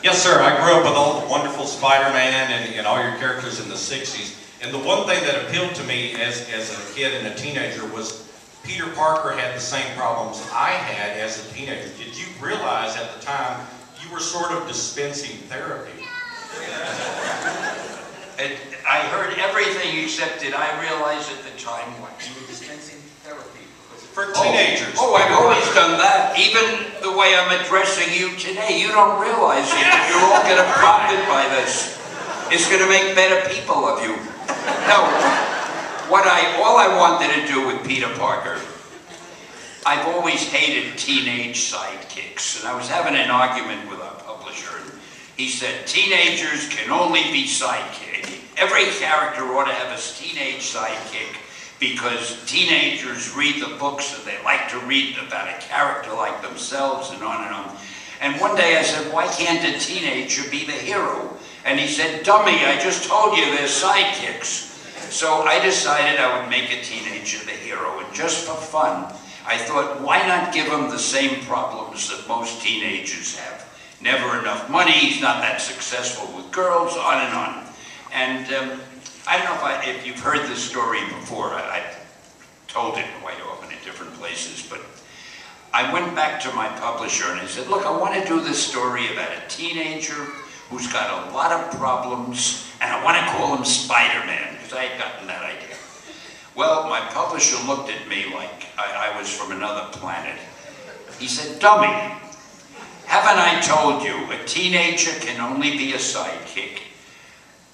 Yes, sir. I grew up with all the wonderful Spider-Man and all your characters in the 60s. And the one thing that appealed to me as a kid and a teenager was Peter Parker had the same problems I had as a teenager. Did you realize at the time you were sort of dispensing therapy? I heard everything except did I realize at the time what? You were dispensing therapy. For teenagers. Oh, I've always done that. Even the way I'm addressing you today, you don't realize it, but you're all going to profit by this. It's going to make better people of you. No, all I wanted to do with Peter Parker, I've always hated teenage sidekicks, and I was having an argument with our publisher, and he said, teenagers can only be sidekicks. Every character ought to have a teenage sidekick, because teenagers read the books and they like to read about a character like themselves and on and on. And one day I said, why can't a teenager be the hero? And he said, dummy, I just told you they're sidekicks. So I decided I would make a teenager the hero, and just for fun, I thought, why not give him the same problems that most teenagers have? Never enough money, he's not that successful with girls, on and on. And I don't know if you've heard this story before. I've told it quite often at different places, but I went back to my publisher and I said, look, I want to do this story about a teenager who's got a lot of problems, and I want to call him Spider-Man, because I had gotten that idea. Well, my publisher looked at me like I was from another planet. He said, dummy, haven't I told you a teenager can only be a sidekick?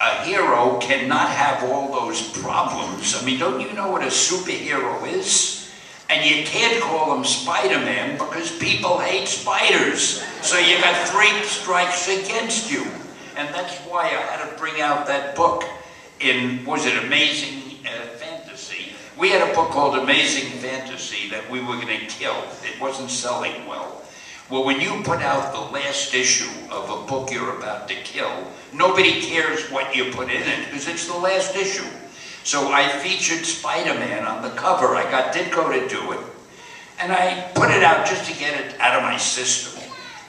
A hero cannot have all those problems. I mean, don't you know what a superhero is? And you can't call him Spider-Man because people hate spiders. So you got 3 strikes against you. And that's why I had to bring out that book in, was it Amazing Fantasy? We had a book called Amazing Fantasy that we were going to kill. It wasn't selling well. Well, when you put out the last issue of a book you're about to kill, nobody cares what you put in it because it's the last issue. So I featured Spider-Man on the cover. I got Ditko to do it. And I put it out just to get it out of my system.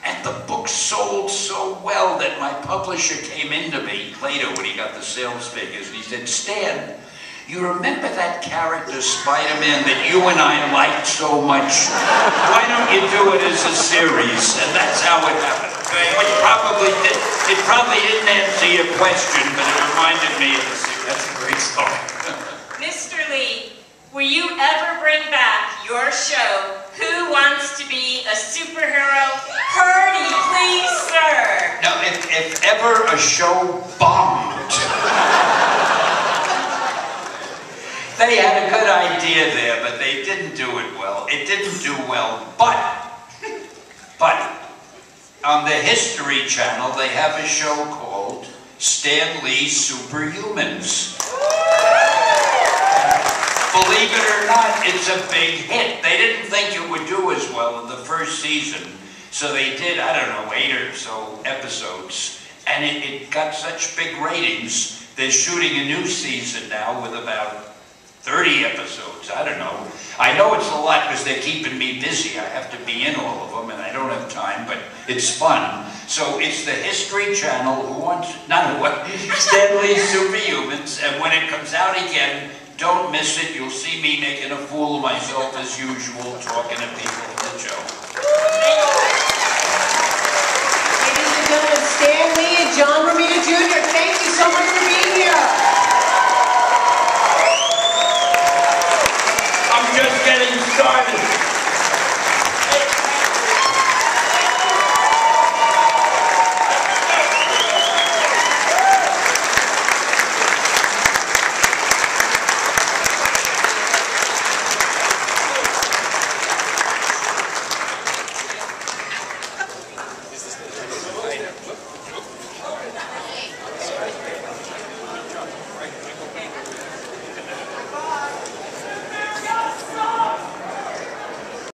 And the book sold so well that my publisher came into me later when he got the sales figures. And he said, Stan, you remember that character Spider-Man that you and I liked so much? Why don't you do it as a series? And that's how it happened. It probably didn't answer your question, but it reminded me of the series. That's a great story. Mr. Lee, will you ever bring back your show, Who Wants to Be a Superhero? Hurry, please, sir. Now, if ever a show bombed, they had a good idea there, but they didn't do it well. It didn't do well, but on the History Channel, they have a show called StanLee Superhumans. Believe it or not, it's a big hit. They didn't think it would do as well in the first season, so they did, I don't know, 8 or so episodes, and it got such big ratings. They're shooting a new season now with about 30 episodes, I don't know. I know it's a lot because they're keeping me busy. I have to be in all of them and I don't have time, but it's fun. So it's the History Channel StanLee Superhumans, and when it comes out again, don't miss it. You'll see me making a fool of myself as usual, talking to people in the show. Ladies and gentlemen, StanLee and John Romita Jr., thank you so much for being here. I'm just getting started.